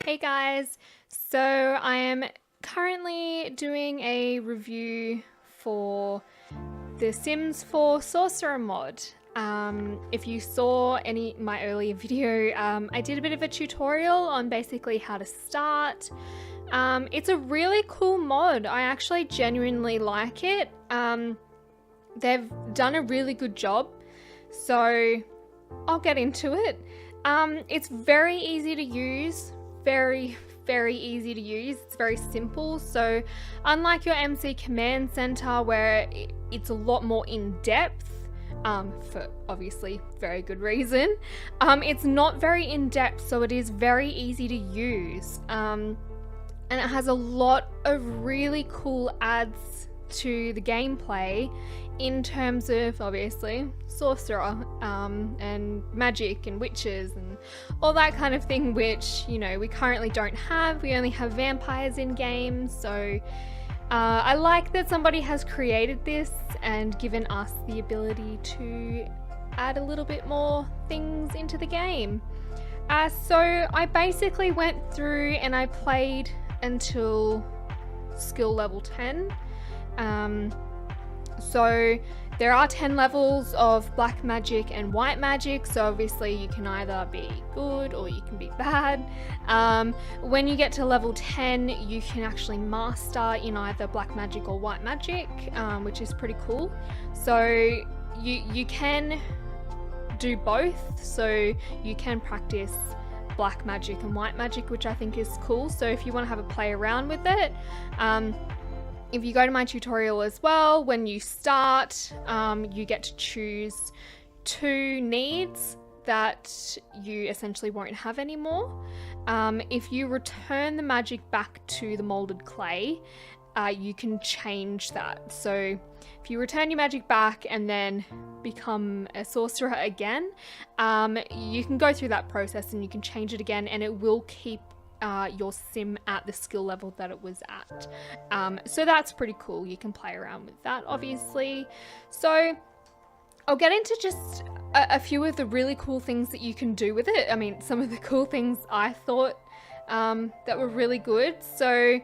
Hey guys, so I am currently doing a review for The Sims 4 Sorcerer Mod. If you saw my earlier video, I did a bit of a tutorial on basically how to start. It's a really cool mod. I actually genuinely like it. They've done a really good job, so I'll get into it. It's very easy to use. Very easy to use. It's very simple. So unlike your MC Command Center where it's a lot more in depth, for obviously very good reason, it's not very in depth, so it is very easy to use. And it has a lot of really cool adds to the gameplay in terms of obviously sorcerer and magic and witches and all that kind of thing, which, you know, we currently don't have. We only have vampires in game, so I like that somebody has created this and given us the ability to add a little bit more things into the game. So I basically went through and I played until skill level 10. So there are 10 levels of black magic and white magic, so obviously you can either be good or you can be bad. When you get to level 10, you can actually master in either black magic or white magic, which is pretty cool. So you can do both, so you can practice black magic and white magic, which I think is cool. So if you want to have a play around with it, if you go to my tutorial as well, when you start, you get to choose 2 needs that you essentially won't have anymore. If you return the magic back to the molded clay, you can change that. So if you return your magic back and then become a sorcerer again, you can go through that process and you can change it again, and it will keep your sim at the skill level that it was at. So that's pretty cool. You can play around with that, obviously. So I'll get into just a few of the really cool things that you can do with it. I mean, some of the cool things I thought that were really good. So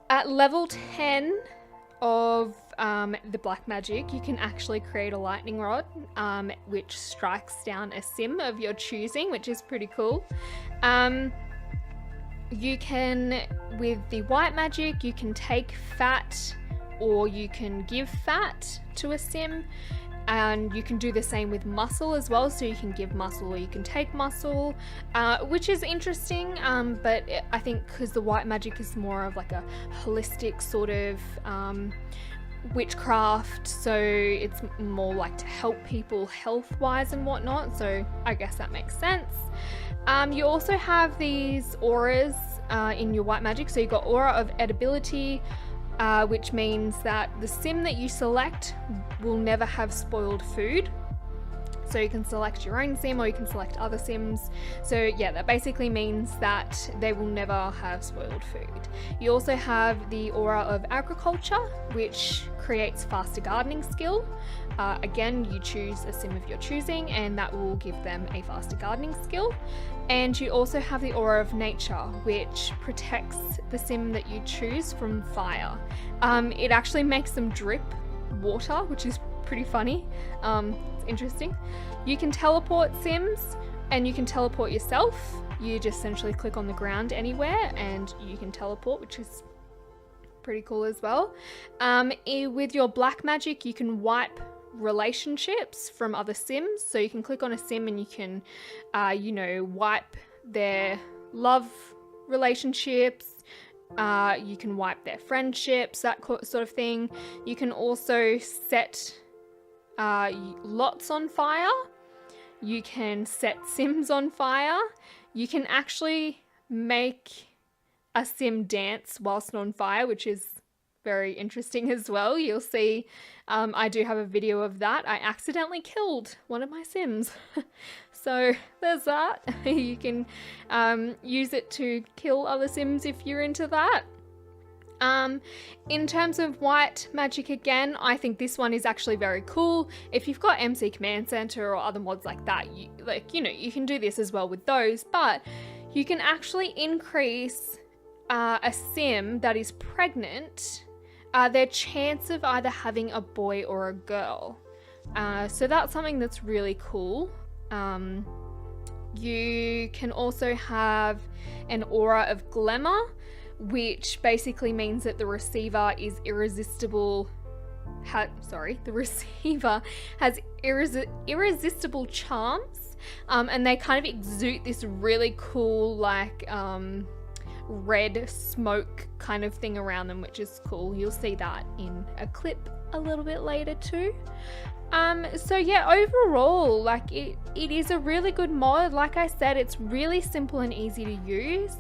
at level 10 of the black magic, you can actually create a lightning rod, which strikes down a sim of your choosing, which is pretty cool. You can, with the white magic, you can take fat or you can give fat to a sim, and you can do the same with muscle as well. So you can give muscle or you can take muscle, which is interesting, but I think because the white magic is more of like a holistic sort of witchcraft, so it's more like to help people health wise and whatnot, so I guess that makes sense. You also have these auras in your white magic. So you've got aura of edibility, which means that the sim that you select will never have spoiled food. So you can select your own sim or you can select other sims. So yeah, that basically means that they will never have spoiled food. You also have the aura of agriculture, which creates faster gardening skill. Again, you choose a sim of your choosing and that will give them a faster gardening skill. And you also have the aura of nature, which protects the sim that you choose from fire. It actually makes them drip water, which is pretty funny. It's interesting. You can teleport sims and you can teleport yourself. You just essentially click on the ground anywhere and you can teleport, which is pretty cool as well. With your black magic, you can wipe relationships from other sims. So you can click on a sim and you can, wipe their love relationships. You can wipe their friendships, that sort of thing. You can also set lots on fire. You can set sims on fire. You can actually make a sim dance whilst on fire, which is very interesting as well. You'll see I do have a video of that. I accidentally killed one of my sims. So there's that. You can use it to kill other sims if you're into that. In terms of white magic, again, I think this one is actually very cool. If you've got MC Command Center or other mods like that, you can do this as well with those, but you can actually increase a sim that is pregnant, their chance of either having a boy or a girl. So that's something that's really cool. You can also have an aura of glamour, which basically means that the receiver is irresistible. The receiver has irresistible charms, and they kind of exude this really cool, like, red smoke kind of thing around them, which is cool. You'll see that in a clip a little bit later too. So yeah, overall, like, it is a really good mod. Like I said, it's really simple and easy to use.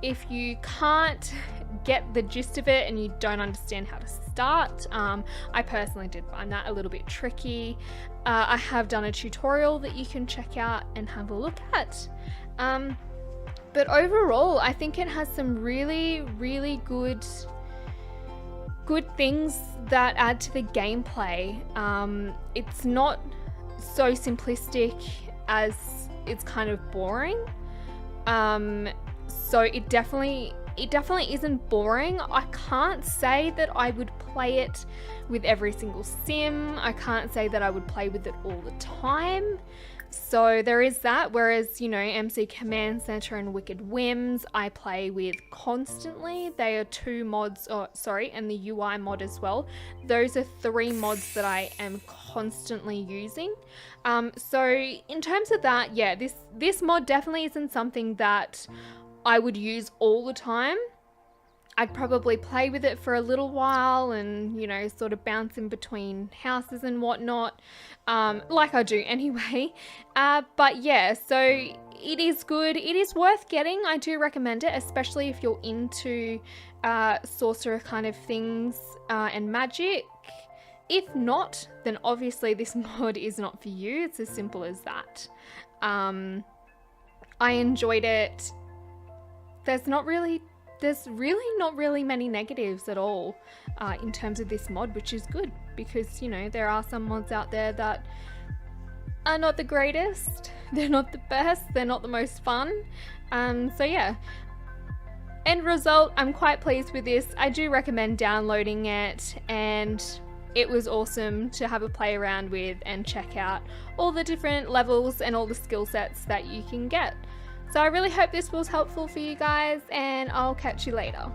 If you can't get the gist of it and you don't understand how to start, I personally did find that a little bit tricky. I have done a tutorial that you can check out and have a look at. But overall, I think it has some really, really good things that add to the gameplay. It's not so simplistic as it's kind of boring. So it definitely isn't boring. I can't say that I would play it with every single sim. I can't say that I would play with it all the time. So there is that, whereas, MC Command Center and Wicked Whims I play with constantly. They are two mods, and the UI mod as well. Those are three mods that I am constantly using. So in terms of that, yeah, this mod definitely isn't something that I would use all the time. I'd probably play with it for a little while and, sort of bounce in between houses and whatnot, like I do anyway. But yeah, so it is good. It is worth getting. I do recommend it, especially if you're into sorcerer kind of things and magic. If not, then obviously this mod is not for you. It's as simple as that. I enjoyed it. There's really not really many negatives at all in terms of this mod, which is good because, there are some mods out there that are not the greatest, they're not the best, they're not the most fun. So yeah, end result, I'm quite pleased with this. I do recommend downloading it, and it was awesome to have a play around with and check out all the different levels and all the skill sets that you can get. So I really hope this was helpful for you guys, and I'll catch you later.